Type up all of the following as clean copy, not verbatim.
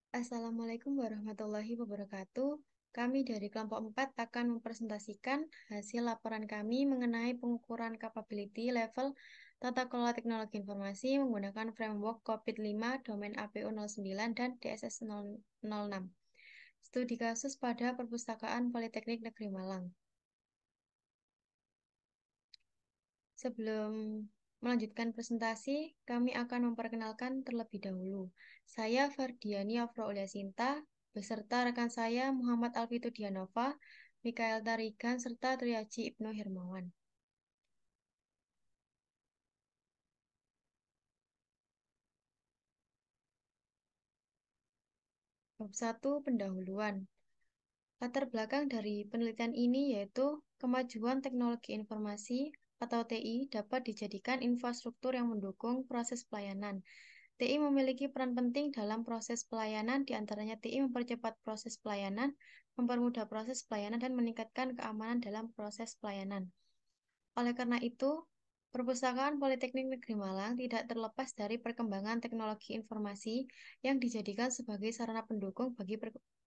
Assalamualaikum warahmatullahi wabarakatuh. Kami dari kelompok 4 akan mempresentasikan hasil laporan kami mengenai pengukuran capability level tata kelola teknologi informasi menggunakan framework COVID-5, domain APO09, dan DSS006. Studi kasus pada Perpustakaan Politeknik Negeri Malang. Sebelum melanjutkan presentasi, kami akan memperkenalkan terlebih dahulu. Saya Fardiani Afro'ulia Sinta, beserta rekan saya Muhammad Alfitu Dianova, Mikael Tarigan, serta Triaji Ibnu Hermawan. Bab 1, pendahuluan. Latar belakang dari penelitian ini yaitu kemajuan teknologi informasi atau TI dapat dijadikan infrastruktur yang mendukung proses pelayanan. TI memiliki peran penting dalam proses pelayanan, diantaranya TI mempercepat proses pelayanan, mempermudah proses pelayanan, dan meningkatkan keamanan dalam proses pelayanan. Oleh karena itu, Perpustakaan Politeknik Negeri Malang tidak terlepas dari perkembangan teknologi informasi yang dijadikan sebagai sarana pendukung bagi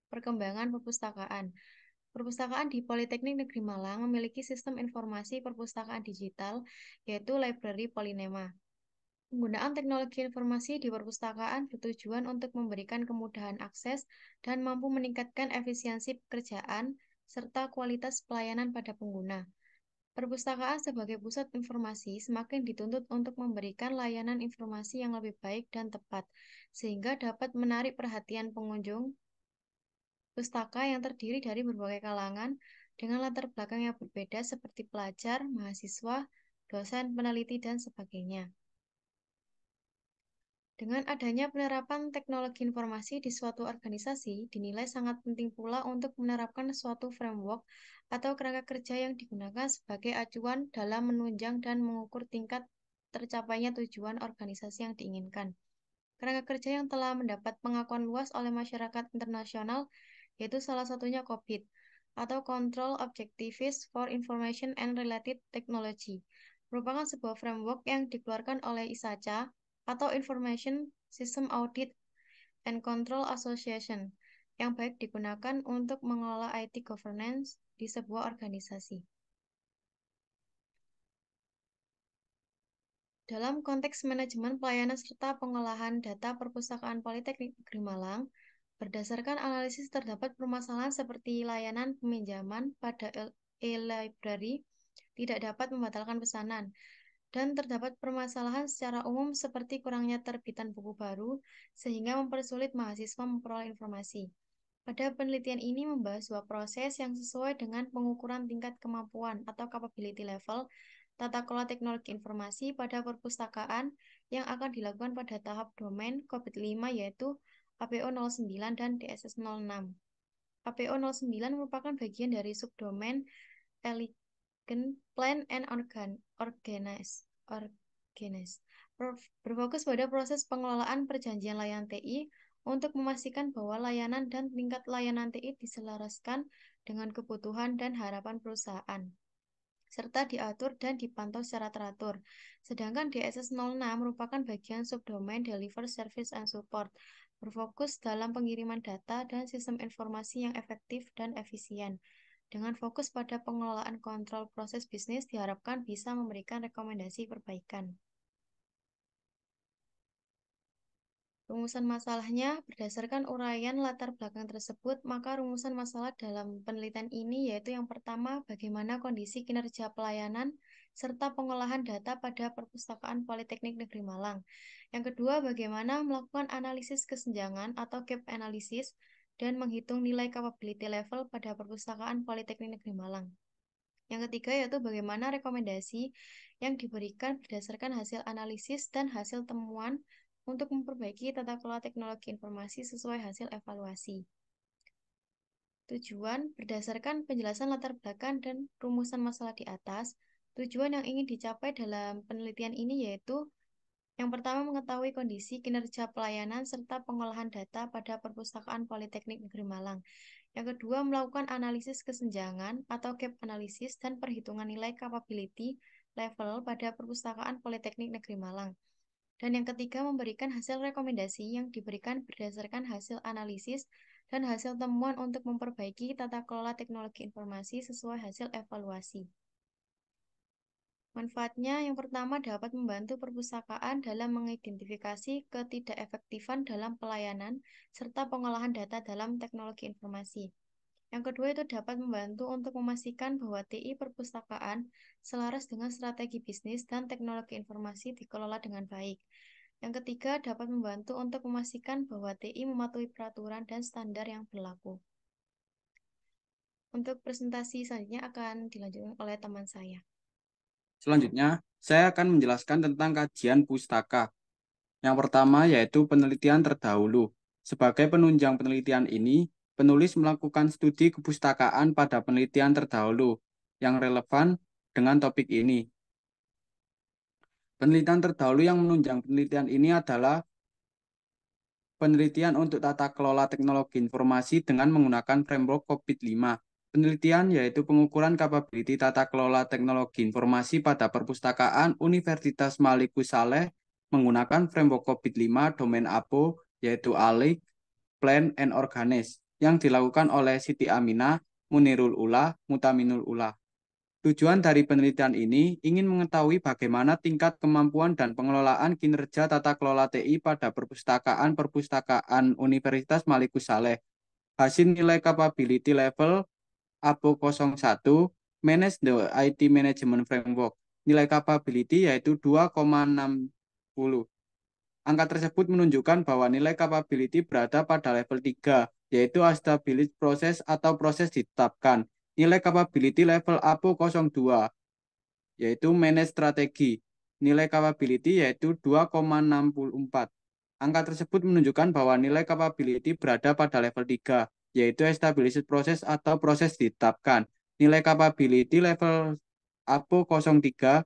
perkembangan perpustakaan. Perpustakaan di Politeknik Negeri Malang memiliki sistem informasi perpustakaan digital, yaitu Library Polynema. Penggunaan teknologi informasi di perpustakaan bertujuan untuk memberikan kemudahan akses dan mampu meningkatkan efisiensi pekerjaan serta kualitas pelayanan pada pengguna. Perpustakaan sebagai pusat informasi semakin dituntut untuk memberikan layanan informasi yang lebih baik dan tepat, sehingga dapat menarik perhatian pengunjung pustaka yang terdiri dari berbagai kalangan dengan latar belakang yang berbeda seperti pelajar, mahasiswa, dosen, peneliti, dan sebagainya. Dengan adanya penerapan teknologi informasi di suatu organisasi, dinilai sangat penting pula untuk menerapkan suatu framework atau kerangka kerja yang digunakan sebagai acuan dalam menunjang dan mengukur tingkat tercapainya tujuan organisasi yang diinginkan. Kerangka kerja yang telah mendapat pengakuan luas oleh masyarakat internasional yaitu salah satunya COBIT atau Control Objectives for Information and Related Technology, merupakan sebuah framework yang dikeluarkan oleh ISACA atau Information System Audit and Control Association yang baik digunakan untuk mengelola IT governance di sebuah organisasi. Dalam konteks manajemen pelayanan serta pengolahan data Perpustakaan Politeknik Negeri Malang, berdasarkan analisis terdapat permasalahan seperti layanan peminjaman pada e-library tidak dapat membatalkan pesanan, dan terdapat permasalahan secara umum seperti kurangnya terbitan buku baru sehingga mempersulit mahasiswa memperoleh informasi. Pada penelitian ini membahas dua proses yang sesuai dengan pengukuran tingkat kemampuan atau capability level tata kelola teknologi informasi pada perpustakaan yang akan dilakukan pada tahap domain COVID-5 yaitu APO09 dan DSS06. APO09 merupakan bagian dari subdomain Elegant Plan and Organize. Berfokus pada proses pengelolaan perjanjian layanan TI untuk memastikan bahwa layanan dan tingkat layanan TI diselaraskan dengan kebutuhan dan harapan perusahaan, serta diatur dan dipantau secara teratur. Sedangkan DSS06 merupakan bagian subdomain Deliver Service and Support, berfokus dalam pengiriman data dan sistem informasi yang efektif dan efisien. Dengan fokus pada pengelolaan kontrol proses bisnis, diharapkan bisa memberikan rekomendasi perbaikan. Rumusan masalahnya, berdasarkan uraian latar belakang tersebut, maka rumusan masalah dalam penelitian ini yaitu yang pertama, bagaimana kondisi kinerja pelayanan serta pengolahan data pada Perpustakaan Politeknik Negeri Malang. Yang kedua, bagaimana melakukan analisis kesenjangan atau gap analysis dan menghitung nilai capability level pada Perpustakaan Politeknik Negeri Malang. Yang ketiga yaitu bagaimana rekomendasi yang diberikan berdasarkan hasil analisis dan hasil temuan untuk memperbaiki tata kelola teknologi informasi sesuai hasil evaluasi. Tujuan berdasarkan penjelasan latar belakang dan rumusan masalah di atas, tujuan yang ingin dicapai dalam penelitian ini yaitu yang pertama mengetahui kondisi kinerja pelayanan serta pengolahan data pada Perpustakaan Politeknik Negeri Malang. Yang kedua, melakukan analisis kesenjangan atau gap analysis dan perhitungan nilai capability level pada Perpustakaan Politeknik Negeri Malang. Dan yang ketiga, memberikan hasil rekomendasi yang diberikan berdasarkan hasil analisis dan hasil temuan untuk memperbaiki tata kelola teknologi informasi sesuai hasil evaluasi. Manfaatnya yang pertama dapat membantu perpustakaan dalam mengidentifikasi ketidakefektifan dalam pelayanan serta pengolahan data dalam teknologi informasi. Yang kedua itu dapat membantu untuk memastikan bahwa TI perpustakaan selaras dengan strategi bisnis dan teknologi informasi dikelola dengan baik. Yang ketiga dapat membantu untuk memastikan bahwa TI mematuhi peraturan dan standar yang berlaku. Untuk presentasi selanjutnya akan dilanjutkan oleh teman saya. Selanjutnya, saya akan menjelaskan tentang kajian pustaka. Yang pertama yaitu penelitian terdahulu. Sebagai penunjang penelitian ini, penulis melakukan studi kepustakaan pada penelitian terdahulu yang relevan dengan topik ini. Penelitian terdahulu yang menunjang penelitian ini adalah penelitian untuk tata kelola teknologi informasi dengan menggunakan framework COVID-5. Penelitian yaitu pengukuran capability tata kelola teknologi informasi pada perpustakaan Universitas Maliku Saleh menggunakan framework COVID-5 domain APO yaitu ALIC, Plan, and Organize yang dilakukan oleh Siti Aminah, Munirul Ula, Mutaminul Ula. Tujuan dari penelitian ini ingin mengetahui bagaimana tingkat kemampuan dan pengelolaan kinerja tata kelola TI pada perpustakaan Universitas Malikus Saleh. Hasil nilai capability level APO 01, Manage the IT Management Framework. Nilai capability yaitu 2,60. Angka tersebut menunjukkan bahwa nilai capability berada pada level 3, yaitu established process atau proses ditetapkan. Nilai capability level APO 02, yaitu manage strategi. Nilai capability yaitu 2,64. Angka tersebut menunjukkan bahwa nilai capability berada pada level 3, yaitu established process atau proses ditetapkan. Nilai capability level APO 03,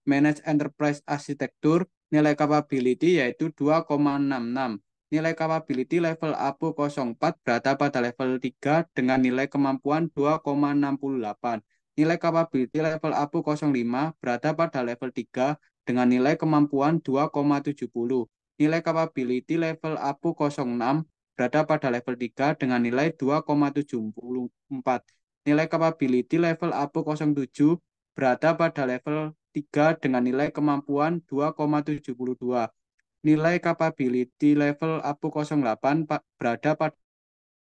manage enterprise architecture, nilai capability yaitu 2,66. Nilai capability level APO 04 berada pada level 3 dengan nilai kemampuan 2,68. Nilai capability level APO 05 berada pada level 3 dengan nilai kemampuan 2,70. Nilai capability level APO 06 berada pada level 3 dengan nilai 2,74. Nilai capability level APO 07 berada pada level 3 dengan nilai kemampuan 2,72. Nilai capability level APO 08 berada pada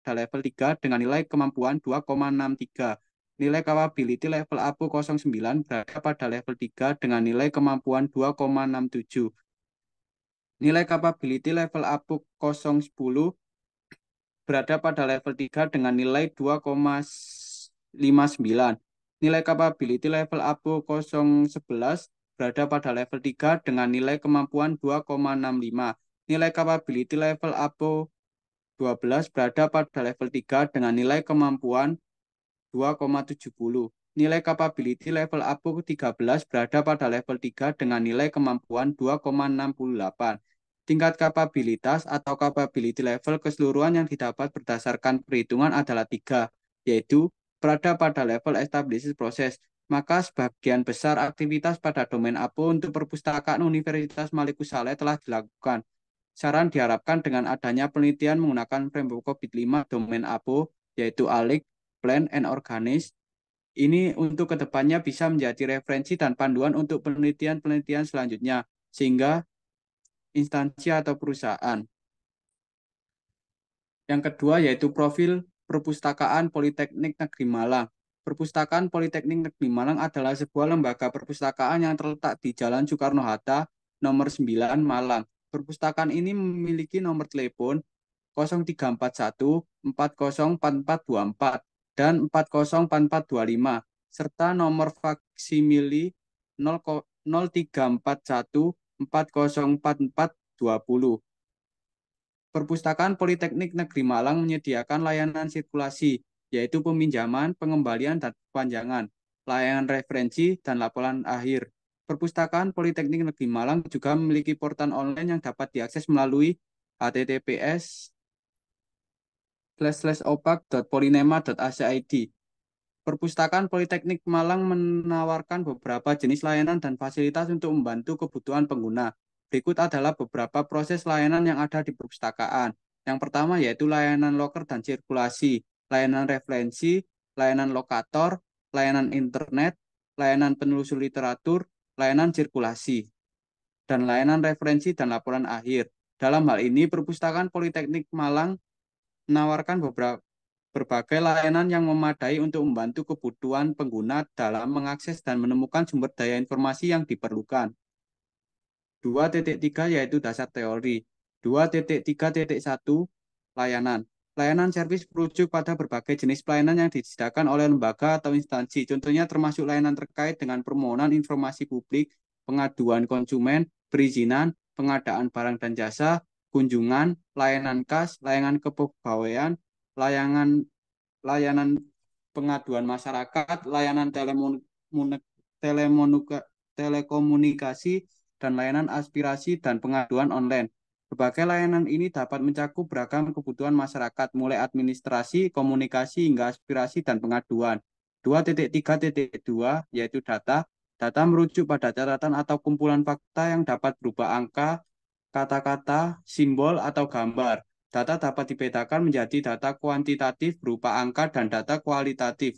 level 3 dengan nilai kemampuan 2,63. Nilai capability level APO 09 berada pada level 3 dengan nilai kemampuan 2,67. Nilai capability level APO 010 berada pada level 3 dengan nilai 2,59. Nilai capability level APO 011 berada pada level 3 dengan nilai kemampuan 2,65. Nilai capability level APO 12 berada pada level 3 dengan nilai kemampuan 2,70. Nilai capability level APO 13 berada pada level 3 dengan nilai kemampuan 2,68. Tingkat kapabilitas atau capability level keseluruhan yang didapat berdasarkan perhitungan adalah 3, yaitu berada pada level established process. Maka sebagian besar aktivitas pada domain APO untuk perpustakaan Universitas Malikus Saleh telah dilakukan. Saran diharapkan dengan adanya penelitian menggunakan framework COVID-5 domain APO, yaitu ALIC, Plan, and Organize. Ini untuk kedepannya bisa menjadi referensi dan panduan untuk penelitian-penelitian selanjutnya, sehingga instansi atau perusahaan. Yang kedua yaitu profil Perpustakaan Politeknik Negeri Malang. Perpustakaan Politeknik Negeri Malang adalah sebuah lembaga perpustakaan yang terletak di Jalan Soekarno-Hatta, nomor 9, Malang. Perpustakaan ini memiliki nomor telepon 0341 404424 dan 404425 serta nomor faksimili 0341 404420. Perpustakaan Politeknik Negeri Malang menyediakan layanan sirkulasi, yaitu peminjaman, pengembalian, dan perpanjangan, layanan referensi, dan laporan akhir. Perpustakaan Politeknik Negeri Malang juga memiliki portal online yang dapat diakses melalui https://opak.polinema.ac.id. Perpustakaan Politeknik Malang menawarkan beberapa jenis layanan dan fasilitas untuk membantu kebutuhan pengguna. Berikut adalah beberapa proses layanan yang ada di perpustakaan. Yang pertama yaitu layanan loker dan sirkulasi, layanan referensi, layanan lokator, layanan internet, layanan penelusur literatur, layanan sirkulasi, dan layanan referensi dan laporan akhir. Dalam hal ini, Perpustakaan Politeknik Malang menawarkan berbagai layanan yang memadai untuk membantu kebutuhan pengguna dalam mengakses dan menemukan sumber daya informasi yang diperlukan. 2.3 yaitu dasar teori. 2.3.1 layanan. Layanan servis merujuk pada berbagai jenis pelayanan yang disediakan oleh lembaga atau instansi. Contohnya termasuk layanan terkait dengan permohonan informasi publik, pengaduan konsumen, perizinan, pengadaan barang dan jasa, kunjungan, layanan kas, layanan kepegawaian, layanan layanan pengaduan masyarakat, layanan telekomunikasi, dan layanan aspirasi dan pengaduan online. Berbagai layanan ini dapat mencakup beragam kebutuhan masyarakat, mulai administrasi, komunikasi, hingga aspirasi dan pengaduan. 2.3.2 yaitu data. Data merujuk pada catatan atau kumpulan fakta yang dapat berupa angka, kata-kata, simbol, atau gambar. Data dapat dibedakan menjadi data kuantitatif berupa angka dan data kualitatif,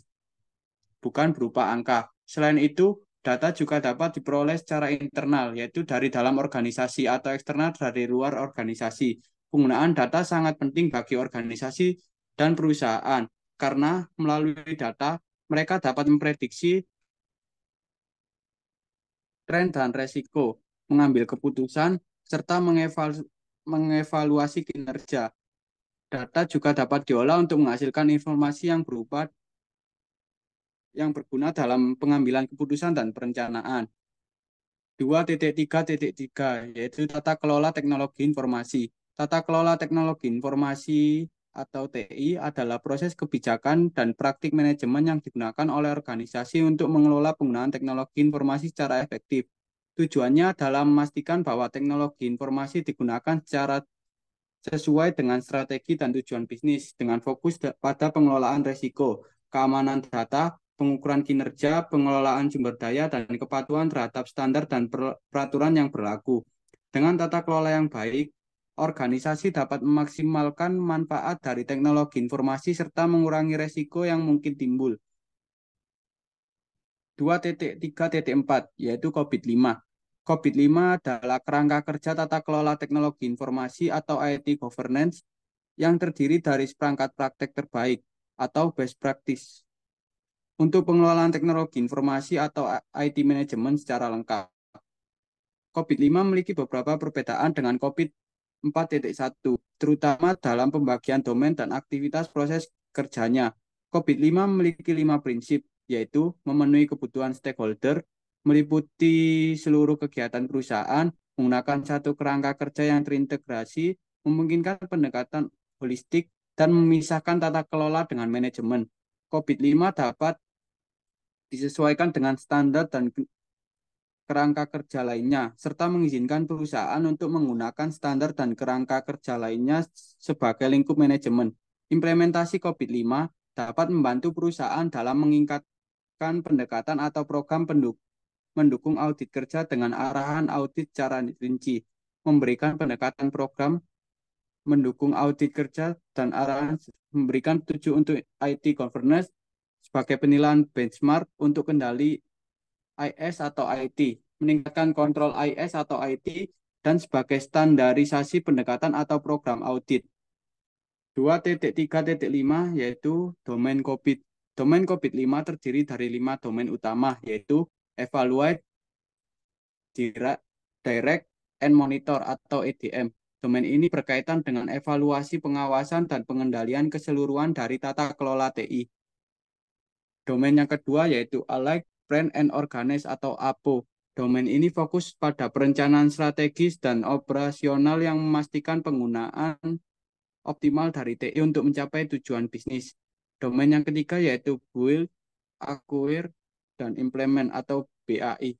bukan berupa angka. Selain itu, data juga dapat diperoleh secara internal, yaitu dari dalam organisasi, atau eksternal dari luar organisasi. Penggunaan data sangat penting bagi organisasi dan perusahaan, karena melalui data, mereka dapat memprediksi tren dan resiko, mengambil keputusan, serta mengevaluasi kinerja. Data juga dapat diolah untuk menghasilkan informasi yang berguna dalam pengambilan keputusan dan perencanaan. 2.3.3 yaitu tata kelola teknologi informasi. Tata kelola teknologi informasi atau TI adalah proses kebijakan dan praktik manajemen yang digunakan oleh organisasi untuk mengelola penggunaan teknologi informasi secara efektif. Tujuannya adalah memastikan bahwa teknologi informasi digunakan secara sesuai dengan strategi dan tujuan bisnis dengan fokus pada pengelolaan risiko, keamanan data, pengukuran kinerja, pengelolaan sumber daya, dan kepatuhan terhadap standar dan peraturan yang berlaku. Dengan tata kelola yang baik, organisasi dapat memaksimalkan manfaat dari teknologi informasi serta mengurangi risiko yang mungkin timbul. 2.3.4 yaitu COVID-5. COVID-5 adalah kerangka kerja tata kelola teknologi informasi atau IT governance yang terdiri dari seperangkat praktek terbaik atau best practice untuk pengelolaan teknologi informasi atau IT management secara lengkap. COVID-5 memiliki beberapa perbedaan dengan COVID 4.1, terutama dalam pembagian domain dan aktivitas proses kerjanya. COVID-5 memiliki 5 prinsip, yaitu memenuhi kebutuhan stakeholder, meliputi seluruh kegiatan perusahaan, menggunakan satu kerangka kerja yang terintegrasi, memungkinkan pendekatan holistik, dan memisahkan tata kelola dengan manajemen. COVID-5 dapat disesuaikan dengan standar dan kerangka kerja lainnya, serta mengizinkan perusahaan untuk menggunakan standar dan kerangka kerja lainnya sebagai lingkup manajemen. Implementasi COVID-5 dapat membantu perusahaan dalam meningkatkan pendekatan atau program mendukung audit kerja dengan arahan audit secara rinci, memberikan pendekatan program mendukung audit kerja dan arahan memberikan petunjuk untuk IT governance sebagai penilaian benchmark untuk kendali IS atau IT, meningkatkan kontrol IS atau IT, dan sebagai standarisasi pendekatan atau program audit. 2.3.5 yaitu domain COVID. Domain COVID-5 terdiri dari 5 domain utama, yaitu evaluate, direct, and monitor atau EDM. Domain ini berkaitan dengan evaluasi, pengawasan, dan pengendalian keseluruhan dari tata kelola TI. Domain yang kedua yaitu Alike, Plan, and Organize atau APO. Domain ini fokus pada perencanaan strategis dan operasional yang memastikan penggunaan optimal dari TI untuk mencapai tujuan bisnis. Domain yang ketiga yaitu Build, Acquire, dan Implement atau BAI.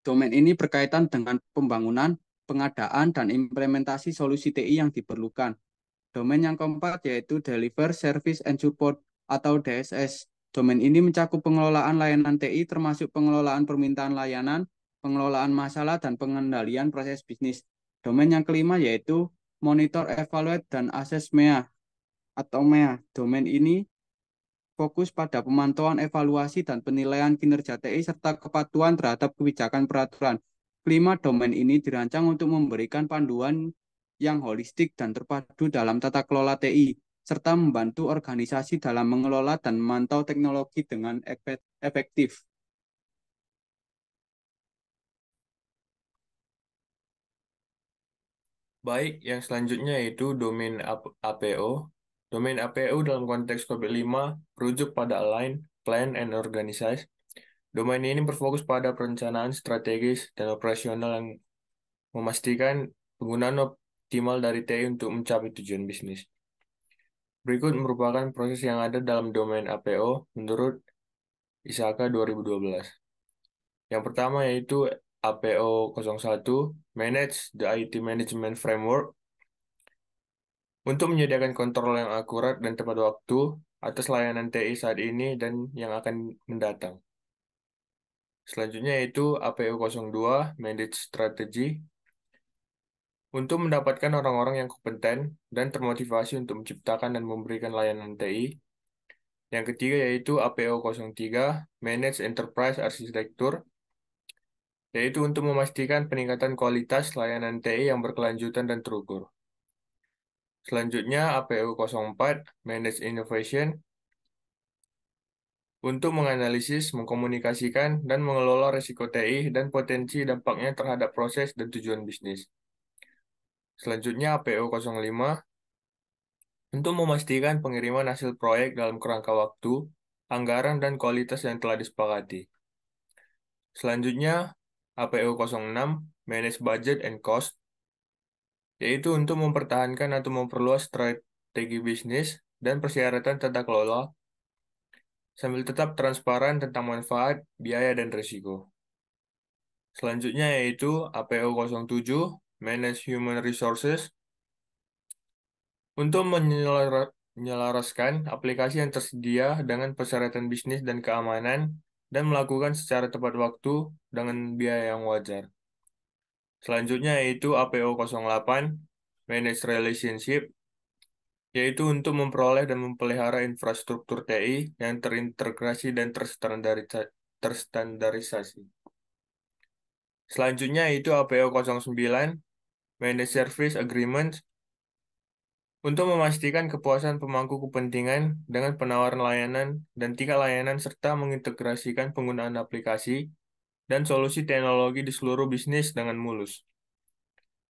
Domain ini berkaitan dengan pembangunan, pengadaan, dan implementasi solusi TI yang diperlukan. Domain yang keempat yaitu Deliver, Service, and Support atau DSS. Domain ini mencakup pengelolaan layanan TI termasuk pengelolaan permintaan layanan, pengelolaan masalah, dan pengendalian proses bisnis. Domain yang kelima yaitu monitor, evaluate, dan assess MEA atau MEA. Domain ini fokus pada pemantauan, evaluasi, dan penilaian kinerja TI serta kepatuhan terhadap kebijakan peraturan. Kelima, domain ini dirancang untuk memberikan panduan yang holistik dan terpadu dalam tata kelola TI, serta membantu organisasi dalam mengelola dan memantau teknologi dengan efektif. Baik, yang selanjutnya yaitu domain APO. Domain APO dalam konteks COVID-5 merujuk pada Align, Plan, and Organize. Domain ini berfokus pada perencanaan strategis dan operasional yang memastikan penggunaan optimal dari TI untuk mencapai tujuan bisnis. Berikut merupakan proses yang ada dalam domain APO menurut ISAKA 2012. Yang pertama yaitu APO 01, Manage the IT Management Framework, untuk menyediakan kontrol yang akurat dan tepat waktu atas layanan TI saat ini dan yang akan mendatang. Selanjutnya yaitu APO 02, Manage Strategy, untuk mendapatkan orang-orang yang kompeten dan termotivasi untuk menciptakan dan memberikan layanan TI. Yang ketiga yaitu APO 03, Manage Enterprise Architecture, yaitu untuk memastikan peningkatan kualitas layanan TI yang berkelanjutan dan terukur. Selanjutnya APO 04, Manage Innovation, untuk menganalisis, mengkomunikasikan, dan mengelola risiko TI dan potensi dampaknya terhadap proses dan tujuan bisnis. Selanjutnya APO 05, untuk memastikan pengiriman hasil proyek dalam kerangka waktu, anggaran, dan kualitas yang telah disepakati. Selanjutnya APO 06, Manage Budget and Cost, yaitu untuk mempertahankan atau memperluas strategi bisnis dan persyaratan tata kelola sambil tetap transparan tentang manfaat, biaya, dan risiko. Selanjutnya yaitu APO 07, Manage Human Resources, untuk menyelaraskan aplikasi yang tersedia dengan persyaratan bisnis dan keamanan dan melakukan secara tepat waktu dengan biaya yang wajar. Selanjutnya yaitu APO 08, Manage Relationship, yaitu untuk memperoleh dan memelihara infrastruktur TI yang terintegrasi dan terstandarisasi. Selanjutnya yaitu APO 09, Manage Service Agreement, untuk memastikan kepuasan pemangku kepentingan dengan penawaran layanan dan tingkat layanan serta mengintegrasikan penggunaan aplikasi dan solusi teknologi di seluruh bisnis dengan mulus.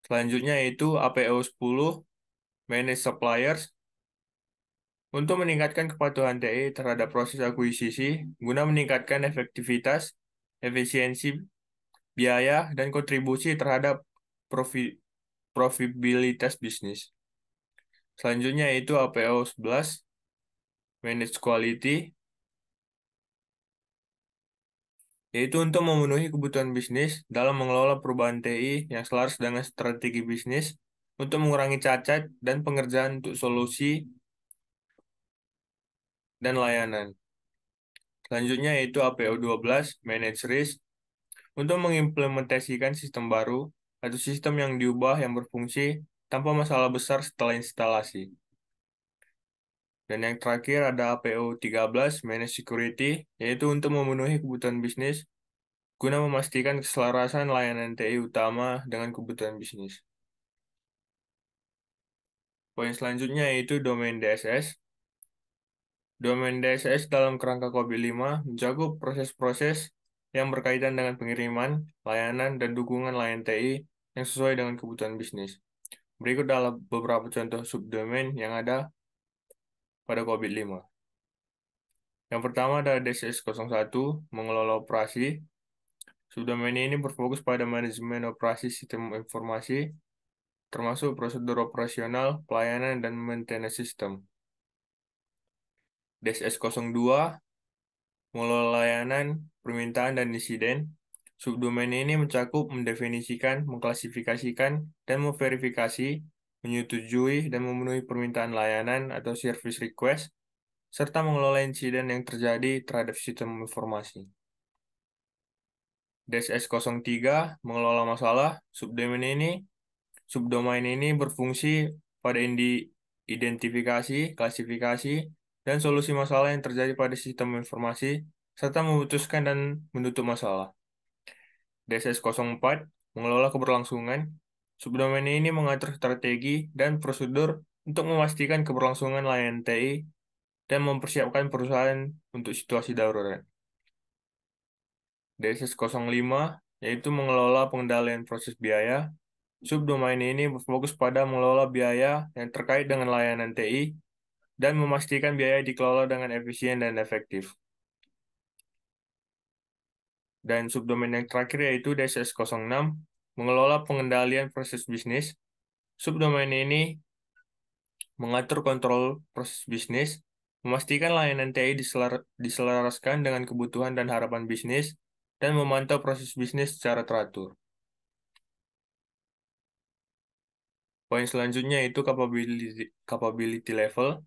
Selanjutnya yaitu APO 10, Manage Suppliers, untuk meningkatkan kepatuhan TI terhadap proses akuisisi guna meningkatkan efektivitas, efisiensi, biaya, dan kontribusi terhadap profitabilitas bisnis. Selanjutnya yaitu APO 11, Manage Quality, yaitu untuk memenuhi kebutuhan bisnis dalam mengelola perubahan TI yang selaras dengan strategi bisnis untuk mengurangi cacat dan pengerjaan untuk solusi dan layanan. Selanjutnya yaitu APO 12, Manage Risk, untuk mengimplementasikan sistem baru atau sistem yang diubah yang berfungsi tanpa masalah besar setelah instalasi. Dan yang terakhir ada APO 13, Manage Security, yaitu untuk memenuhi kebutuhan bisnis guna memastikan keselarasan layanan TI utama dengan kebutuhan bisnis. Poin selanjutnya yaitu domain DSS. Domain DSS dalam kerangka COVID-5 mencakup proses-proses yang berkaitan dengan pengiriman, layanan, dan dukungan layanan TI yang sesuai dengan kebutuhan bisnis. Berikut adalah beberapa contoh subdomain yang ada pada COVID-5. Yang pertama ada DSS 01, mengelola operasi. Subdomain ini berfokus pada manajemen operasi sistem informasi, termasuk prosedur operasional, pelayanan, dan maintenance sistem. DSS 02, mengelola layanan, permintaan, dan insiden. Subdomain ini mencakup mendefinisikan, mengklasifikasikan, dan memverifikasi, menyetujui, dan memenuhi permintaan layanan atau service request, serta mengelola insiden yang terjadi terhadap sistem informasi. DSS03 mengelola masalah. Subdomain ini berfungsi pada identifikasi, klasifikasi, dan solusi masalah yang terjadi pada sistem informasi, serta memutuskan dan menutup masalah. DSS04 mengelola keberlangsungan. Subdomain ini mengatur strategi dan prosedur untuk memastikan keberlangsungan layanan TI dan mempersiapkan perusahaan untuk situasi darurat. DSS05 yaitu mengelola pengendalian proses biaya. Subdomain ini berfokus pada mengelola biaya yang terkait dengan layanan TI dan memastikan biaya dikelola dengan efisien dan efektif. Dan subdomain yang terakhir yaitu DSS06 mengelola pengendalian proses bisnis. Subdomain ini mengatur kontrol proses bisnis, memastikan layanan TI diselaraskan dengan kebutuhan dan harapan bisnis, dan memantau proses bisnis secara teratur. Poin selanjutnya itu capability level.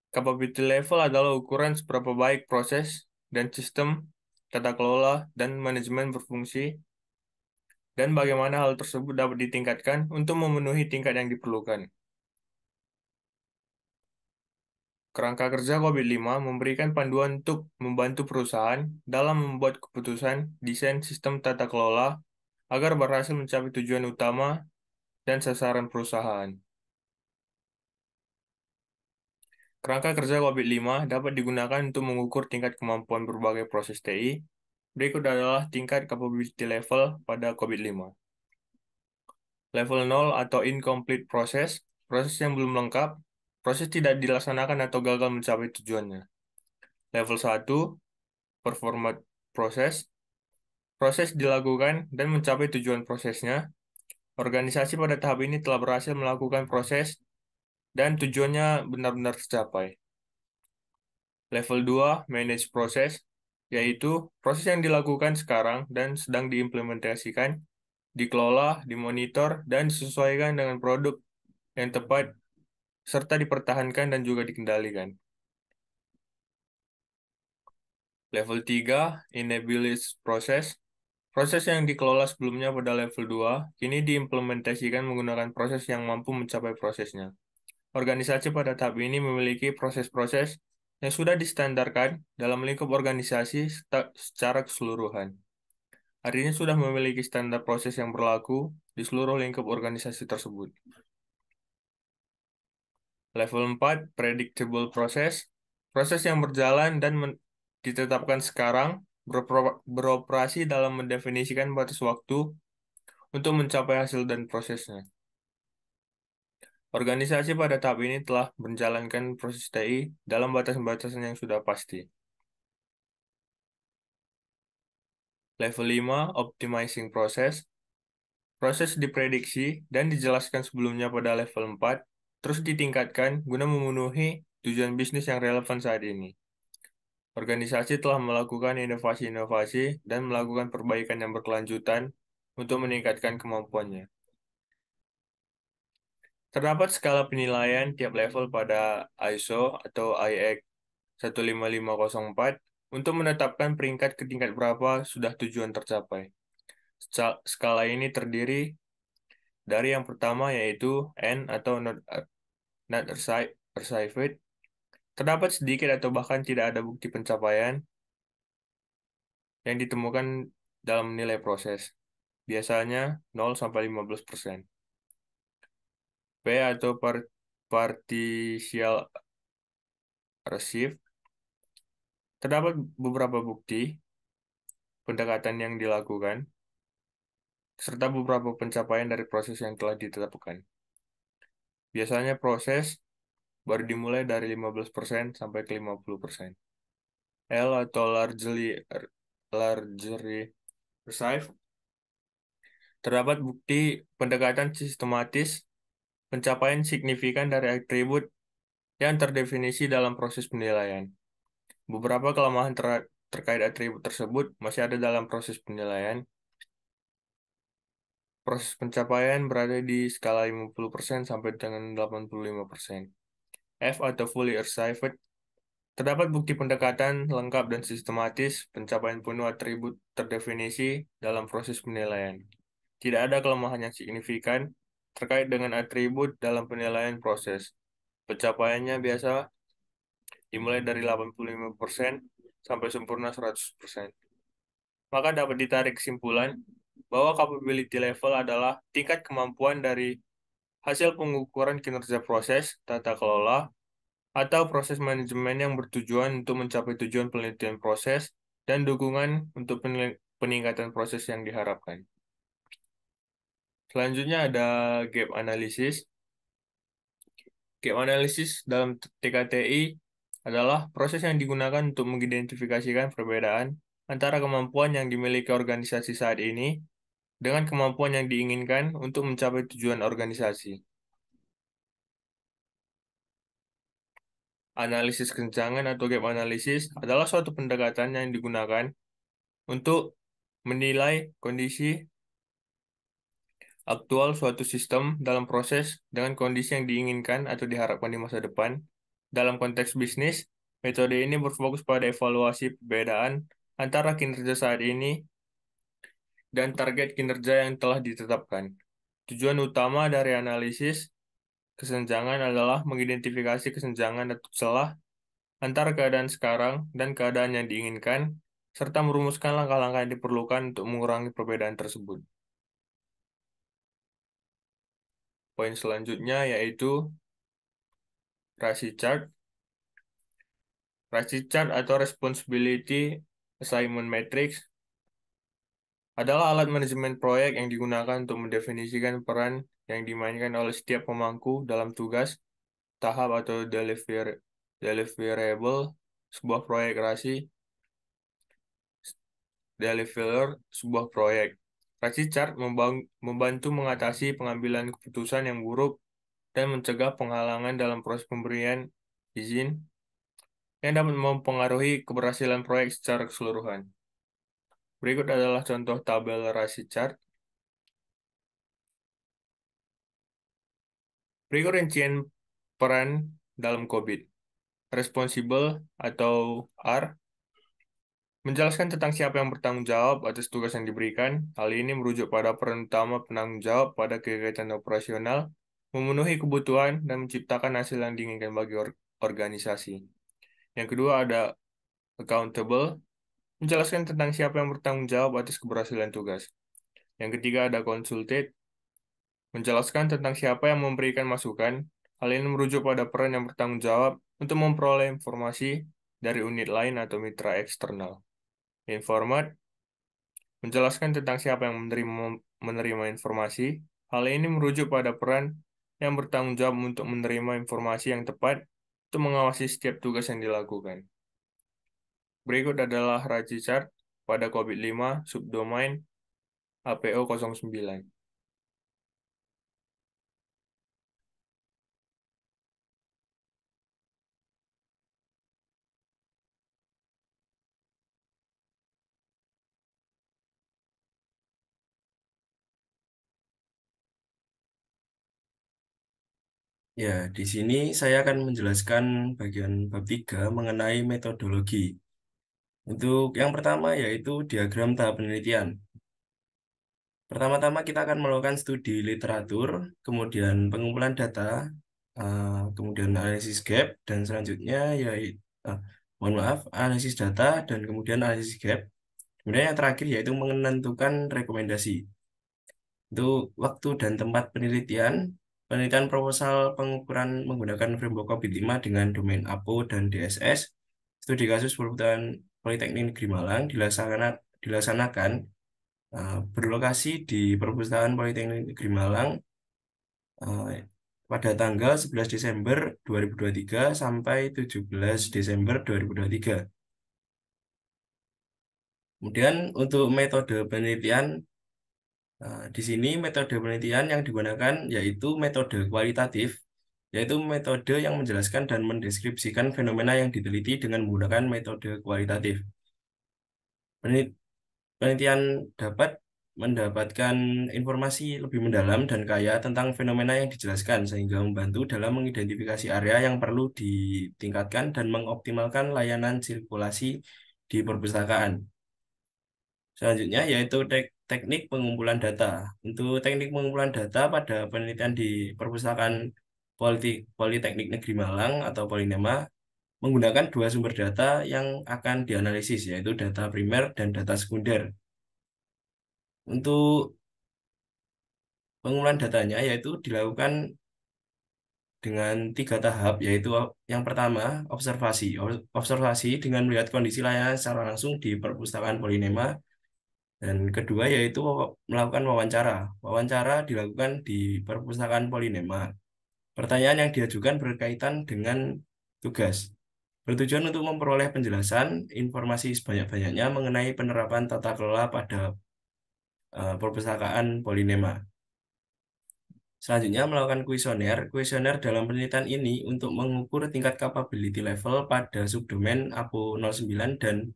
Capability level adalah ukuran seberapa baik proses dan sistem, tata kelola, dan manajemen berfungsi, dan bagaimana hal tersebut dapat ditingkatkan untuk memenuhi tingkat yang diperlukan. Kerangka kerja COVID-5 memberikan panduan untuk membantu perusahaan dalam membuat keputusan desain sistem tata kelola agar berhasil mencapai tujuan utama dan sasaran perusahaan. Kerangka kerja COVID-5 dapat digunakan untuk mengukur tingkat kemampuan berbagai proses TI. Berikut adalah tingkat capability level pada COVID-5. Level 0 atau incomplete process, proses yang belum lengkap, proses tidak dilaksanakan atau gagal mencapai tujuannya. Level 1, performa proses, proses dilakukan dan mencapai tujuan prosesnya. Organisasi pada tahap ini telah berhasil melakukan proses dan tujuannya benar-benar tercapai. Level 2, manage proses, yaitu proses yang dilakukan sekarang dan sedang diimplementasikan, dikelola, dimonitor, dan disesuaikan dengan produk yang tepat, serta dipertahankan dan juga dikendalikan. Level 3, enable proses, proses yang dikelola sebelumnya pada level 2, kini diimplementasikan menggunakan proses yang mampu mencapai prosesnya. Organisasi pada tahap ini memiliki proses-proses yang sudah distandarkan dalam lingkup organisasi secara keseluruhan. Artinya sudah memiliki standar proses yang berlaku di seluruh lingkup organisasi tersebut. Level 4, predictable process, proses yang berjalan dan ditetapkan sekarang, beroperasi dalam mendefinisikan batas waktu untuk mencapai hasil dan prosesnya. Organisasi pada tahap ini telah menjalankan proses TI dalam batasan-batasan yang sudah pasti. Level 5, optimizing process. Proses diprediksi dan dijelaskan sebelumnya pada level 4, terus ditingkatkan guna memenuhi tujuan bisnis yang relevan saat ini. Organisasi telah melakukan inovasi-inovasi dan melakukan perbaikan yang berkelanjutan untuk meningkatkan kemampuannya. Terdapat skala penilaian tiap level pada ISO atau IEC 15504 untuk menetapkan peringkat ke tingkat berapa sudah tujuan tercapai. Skala ini terdiri dari yang pertama yaitu N atau not achieved. Terdapat sedikit atau bahkan tidak ada bukti pencapaian yang ditemukan dalam nilai proses. Biasanya 0-15%. P atau partial achieved. Terdapat beberapa bukti pendekatan yang dilakukan, serta beberapa pencapaian dari proses yang telah ditetapkan. Biasanya proses baru dimulai dari 15% sampai ke 50%. L atau largely received. Terdapat bukti pendekatan sistematis, pencapaian signifikan dari atribut yang terdefinisi dalam proses penilaian. Beberapa kelemahan terkait atribut tersebut masih ada dalam proses penilaian. Proses pencapaian berada di skala 50% sampai dengan 85%. F atau fully achieved Terdapat bukti pendekatan lengkap dan sistematis pencapaian penuh atribut terdefinisi dalam proses penilaian. Tidak ada kelemahan yang signifikan terkait dengan atribut dalam penilaian proses. Pencapaiannya biasa dimulai dari 85% sampai sempurna 100%. Maka dapat ditarik kesimpulan bahwa capability level adalah tingkat kemampuan dari hasil pengukuran kinerja proses, tata kelola, atau proses manajemen yang bertujuan untuk mencapai tujuan penelitian proses dan dukungan untuk peningkatan proses yang diharapkan. Selanjutnya ada gap analysis. Gap analysis dalam TKTI adalah proses yang digunakan untuk mengidentifikasikan perbedaan antara kemampuan yang dimiliki organisasi saat ini dengan kemampuan yang diinginkan untuk mencapai tujuan organisasi. Analisis kesenjangan atau gap analysis adalah suatu pendekatan yang digunakan untuk menilai kondisi aktual suatu sistem dalam proses dengan kondisi yang diinginkan atau diharapkan di masa depan. Dalam konteks bisnis, metode ini berfokus pada evaluasi perbedaan antara kinerja saat ini dan target kinerja yang telah ditetapkan. Tujuan utama dari analisis kesenjangan adalah mengidentifikasi kesenjangan atau celah antara keadaan sekarang dan keadaan yang diinginkan, serta merumuskan langkah-langkah yang diperlukan untuk mengurangi perbedaan tersebut. Poin selanjutnya yaitu RASI chart. RASI chart atau Responsibility Assignment Matrix adalah alat manajemen proyek yang digunakan untuk mendefinisikan peran yang dimainkan oleh setiap pemangku dalam tugas, tahap atau deliverable sebuah proyek RASI, deliver sebuah proyek. RASI chart membantu mengatasi pengambilan keputusan yang buruk dan mencegah penghalangan dalam proses pemberian izin yang dapat mempengaruhi keberhasilan proyek secara keseluruhan. Berikut adalah contoh tabel RASI chart. Berikut rincian peran dalam COVID. Responsible atau R menjelaskan tentang siapa yang bertanggung jawab atas tugas yang diberikan. Hal ini merujuk pada peran utama penanggung jawab pada kegiatan operasional, memenuhi kebutuhan, dan menciptakan hasil yang diinginkan bagi organisasi. Yang kedua ada accountable, menjelaskan tentang siapa yang bertanggung jawab atas keberhasilan tugas. Yang ketiga ada consulted, menjelaskan tentang siapa yang memberikan masukan. Hal ini merujuk pada peran yang bertanggung jawab untuk memperoleh informasi dari unit lain atau mitra eksternal. Informat, menjelaskan tentang siapa yang menerima informasi. Hal ini merujuk pada peran yang bertanggung jawab untuk menerima informasi yang tepat untuk mengawasi setiap tugas yang dilakukan. Berikut adalah RASI chart pada COVID-5 subdomain APO 09. Ya, di sini saya akan menjelaskan bagian bab 3 mengenai metodologi. Untuk yang pertama yaitu diagram tahap penelitian. Pertama-tama kita akan melakukan studi literatur, kemudian pengumpulan data, kemudian analisis gap, dan selanjutnya yaitu, mohon maaf, analisis data dan kemudian analisis gap. Kemudian yang terakhir yaitu menentukan rekomendasi. Untuk waktu dan tempat penelitian, penelitian proposal pengukuran menggunakan framework COVID-5 dengan domain APO dan DSS, studi kasus Perhutanan Politeknik Negeri Malang dilaksanakan berlokasi di Perpustakaan Politeknik Negeri Malang pada tanggal 11 Desember 2023 sampai 17 Desember 2023. Kemudian untuk metode penelitian, di sini metode penelitian yang digunakan yaitu metode kualitatif, yaitu metode yang menjelaskan dan mendeskripsikan fenomena yang diteliti dengan menggunakan metode kualitatif. Penelitian dapat mendapatkan informasi lebih mendalam dan kaya tentang fenomena yang dijelaskan, sehingga membantu dalam mengidentifikasi area yang perlu ditingkatkan dan mengoptimalkan layanan sirkulasi di perpustakaan. Selanjutnya yaitu teknik pengumpulan data. Untuk teknik pengumpulan data pada penelitian di Perpustakaan Politeknik Negeri Malang atau Polinema menggunakan dua sumber data yang akan dianalisis, yaitu data primer dan data sekunder. Untuk pengumpulan datanya yaitu dilakukan dengan 3 tahap, yaitu yang pertama observasi. Observasi dengan melihat kondisi layanan secara langsung di Perpustakaan Polinema. Dan kedua yaitu melakukan wawancara. Wawancara dilakukan di Perpustakaan Polinema. Pertanyaan yang diajukan berkaitan dengan tugas. Bertujuan untuk memperoleh penjelasan informasi sebanyak-banyaknya mengenai penerapan tata kelola pada Perpustakaan Polinema. Selanjutnya melakukan kuesioner. Kuesioner dalam penelitian ini untuk mengukur tingkat capability level pada subdomain APO 09 dan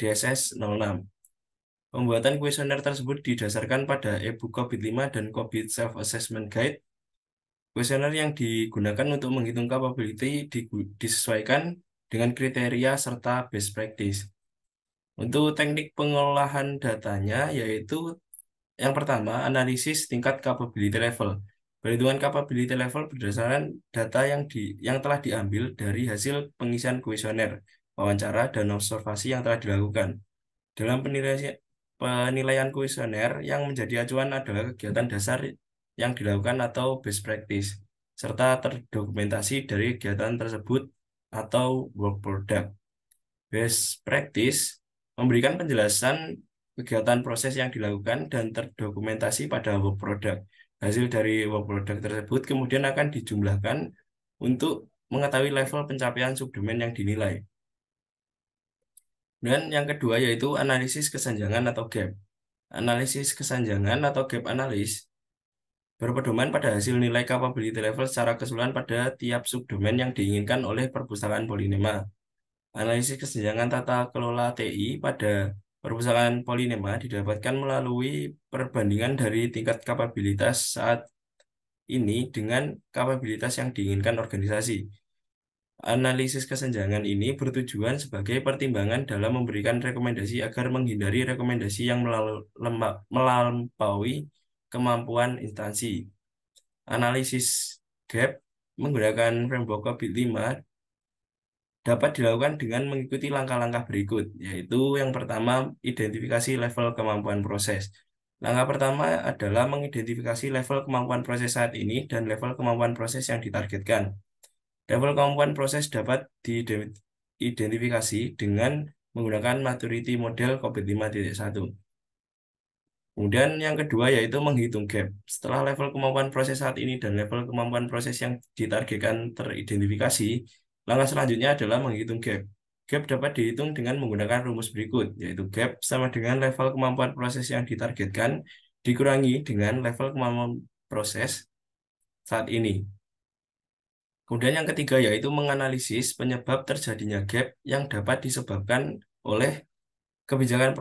DSS 06. Pembuatan kuesioner tersebut didasarkan pada e-book COVID-5 dan COVID Self-Assessment Guide. Kuesioner yang digunakan untuk menghitung capability disesuaikan dengan kriteria serta best practice. Untuk teknik pengolahan datanya yaitu yang pertama, analisis tingkat capability level. Perhitungan capability level berdasarkan data yang telah diambil dari hasil pengisian kuesioner, wawancara, dan observasi yang telah dilakukan. Dalam penilaian kuesioner yang menjadi acuan adalah kegiatan dasar yang dilakukan atau best practice, serta terdokumentasi dari kegiatan tersebut atau work product. Best practice memberikan penjelasan kegiatan proses yang dilakukan dan terdokumentasi pada work product. Hasil dari work product tersebut kemudian akan dijumlahkan untuk mengetahui level pencapaian subdomain yang dinilai. Dan yang kedua yaitu analisis kesenjangan atau gap. Analisis kesenjangan atau gap analis berpedoman pada hasil nilai capability level secara keseluruhan pada tiap subdomain yang diinginkan oleh Perpustakaan Polinema. Analisis kesenjangan tata kelola TI pada Perpustakaan Polinema didapatkan melalui perbandingan dari tingkat kapabilitas saat ini dengan kapabilitas yang diinginkan organisasi. Analisis kesenjangan ini bertujuan sebagai pertimbangan dalam memberikan rekomendasi agar menghindari rekomendasi yang melampaui kemampuan instansi. Analisis gap menggunakan framework COVID-5 dapat dilakukan dengan mengikuti langkah-langkah berikut, yaitu yang pertama, identifikasi level kemampuan proses. Langkah pertama adalah mengidentifikasi level kemampuan proses saat ini dan level kemampuan proses yang ditargetkan. Level kemampuan proses dapat diidentifikasi dengan menggunakan maturity model COVID-5.1. Kemudian yang kedua yaitu menghitung gap. Setelah level kemampuan proses saat ini dan level kemampuan proses yang ditargetkan teridentifikasi, langkah selanjutnya adalah menghitung gap. Gap dapat dihitung dengan menggunakan rumus berikut, yaitu gap sama dengan level kemampuan proses yang ditargetkan dikurangi dengan level kemampuan proses saat ini. Kemudian yang ketiga yaitu menganalisis penyebab terjadinya gap yang dapat disebabkan oleh kebijakan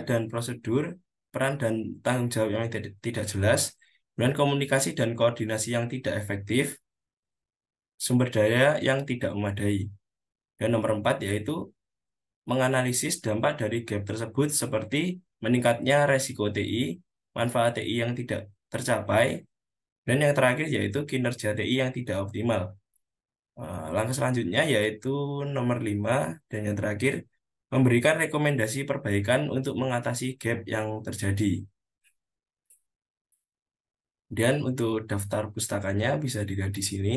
dan prosedur, peran dan tanggung jawab yang tidak jelas, dan komunikasi dan koordinasi yang tidak efektif, sumber daya yang tidak memadai. Dan nomor 4 yaitu menganalisis dampak dari gap tersebut seperti meningkatnya resiko TI, manfaat TI yang tidak tercapai, dan yang terakhir yaitu kinerja TI yang tidak optimal. Langkah selanjutnya yaitu nomor 5 dan yang terakhir memberikan rekomendasi perbaikan untuk mengatasi gap yang terjadi. Dan untuk daftar pustakanya bisa dilihat di sini.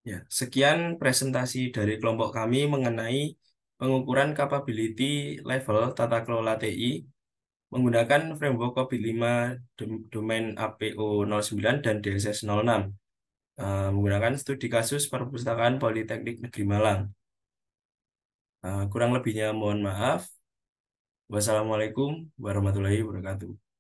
Ya, sekian presentasi dari kelompok kami mengenai pengukuran capability level tata kelola TI menggunakan framework COVID-5 domain APO 09 dan DSS 06. Menggunakan studi kasus Perpustakaan Politeknik Negeri Malang. Kurang lebihnya mohon maaf. Wassalamualaikum warahmatullahi wabarakatuh.